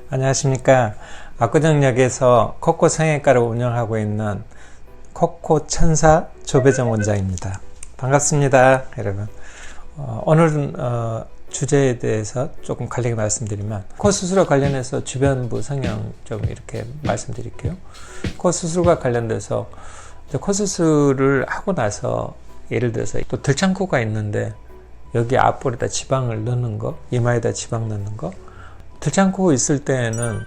안녕하십니까. 압구정역에서 코코 성형외과를 운영하고 있는 코코 천사 조배정 원장입니다. 반갑습니다, 여러분. 오늘은 주제에 대해서 조금 간략히 말씀드리면, 코 수술과 관련해서 주변부 성형 좀 이렇게 말씀드릴게요. 코 수술과 관련돼서 코 수술을 하고 나서 예를 들어서 또 들창코가 있는데 여기 앞볼에다 지방을 넣는 거, 이마에다 지방 넣는 거, 들창코 있을 때에는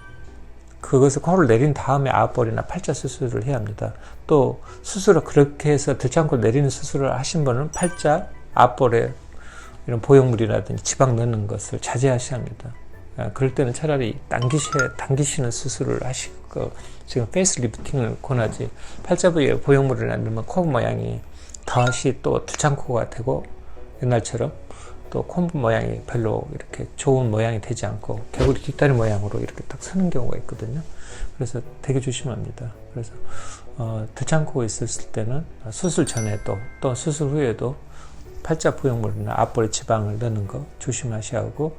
그것을 코를 내린 다음에 앞볼이나 팔자 수술을 해야 합니다. 또 수술을 그렇게 해서 들창코를 내리는 수술을 하신 분은 팔자, 앞볼에 이런 보형물이라든지 지방 넣는 것을 자제하셔야 합니다. 그럴 때는 차라리 당기시는 수술을 하시고, 지금 페이스 리프팅을 권하지, 팔자 부위에 보형물을 넣으면 코 모양이 다시 또 들창코가 되고, 옛날처럼 또 코 모양이 별로 이렇게 좋은 모양이 되지 않고 개구리 뒷다리 모양으로 이렇게 딱 서는 경우가 있거든요. 그래서 되게 조심합니다. 그래서 들창코 있었을 때는 수술 전에도 또 수술 후에도 팔자 부형물이나 앞볼에 지방을 넣는 거 조심하셔야 하고,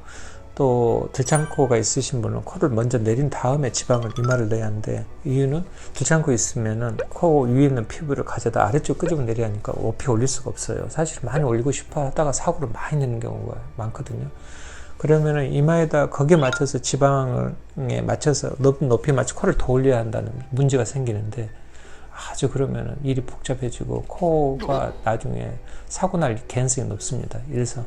또 들창코가 있으신 분은 코를 먼저 내린 다음에 지방을 이마를 넣어야 하는데, 이유는 들창코 있으면은 코 위에 있는 피부를 가져다 아래쪽 끄집어 내려야 하니까 높이 올릴 수가 없어요. 사실 많이 올리고 싶어 하다가 사고를 많이 내는 경우가 많거든요. 그러면은 이마에다 거기에 맞춰서 지방에 맞춰서 높이 맞춰 코를 더 올려야 한다는 문제가 생기는데, 아주 그러면은 일이 복잡해지고 코가 나중에 사고 날 가능성이 높습니다. 그래서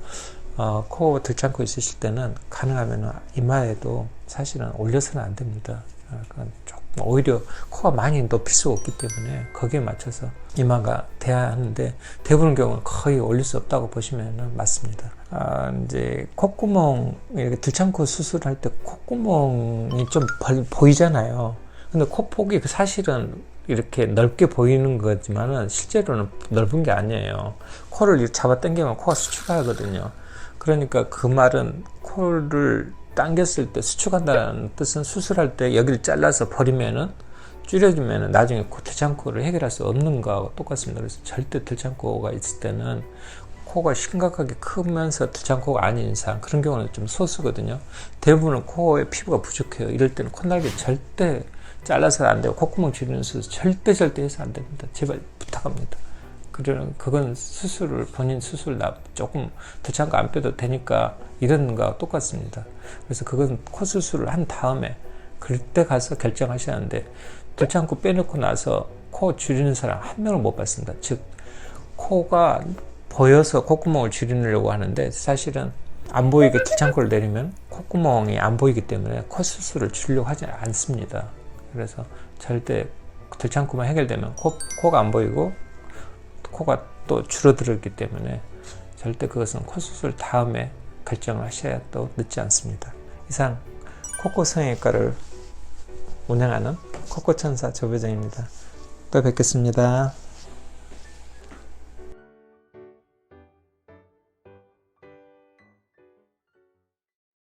코 들창코 있으실 때는 가능하면 이마에도 사실은 올려서는 안 됩니다. 조금 오히려 코가 많이 높일 수 없기 때문에 거기에 맞춰서 이마가 돼야 하는데, 대부분 경우는 거의 올릴 수 없다고 보시면 맞습니다. 이제 콧구멍, 이렇게 들창코 수술할 때 콧구멍이 좀 보이잖아요. 근데 코폭이 사실은 이렇게 넓게 보이는 거지만은 실제로는 넓은 게 아니에요. 코를 이렇게 잡아 당기면 코가 수축하거든요. 그러니까 그 말은 코를 당겼을 때 수축한다는 뜻은 수술할 때 여기를 잘라서 버리면은, 줄여주면은 나중에 들창코를 해결할 수 없는 거하고 똑같습니다. 그래서 절대 들창코가 있을 때는 코가 심각하게 크면서 들창코가 아닌 이상, 그런 경우는 좀 소수거든요. 대부분은 코에 피부가 부족해요. 이럴 때는 콧날개 절대 잘라서 안 되고, 콧구멍 줄이는 수술 절대 해서 안 됩니다. 제발 부탁합니다. 그건 수술을, 본인 수술 조금 들창코 안 빼도 되니까 이런 거와 똑같습니다. 그래서 그건 코 수술을 한 다음에 그럴 때 가서 결정하셔야 하는데, 들창코 빼놓고 나서 코 줄이는 사람 한 명을 못 봤습니다. 즉, 코가 보여서 콧구멍을 줄이려고 하는데, 사실은 안 보이게 들창코를 내리면 콧구멍이 안 보이기 때문에 코 수술을 줄이려고 하지 않습니다. 그래서 절대 들창코만 해결되면 코가 안 보이고 코가 또 줄어들었기 때문에 절대 그것은 코 수술 다음에 결정을 하셔야 또 늦지 않습니다. 이상 코코 성형외과를 운영하는 코코천사 조배정입니다. 또 뵙겠습니다.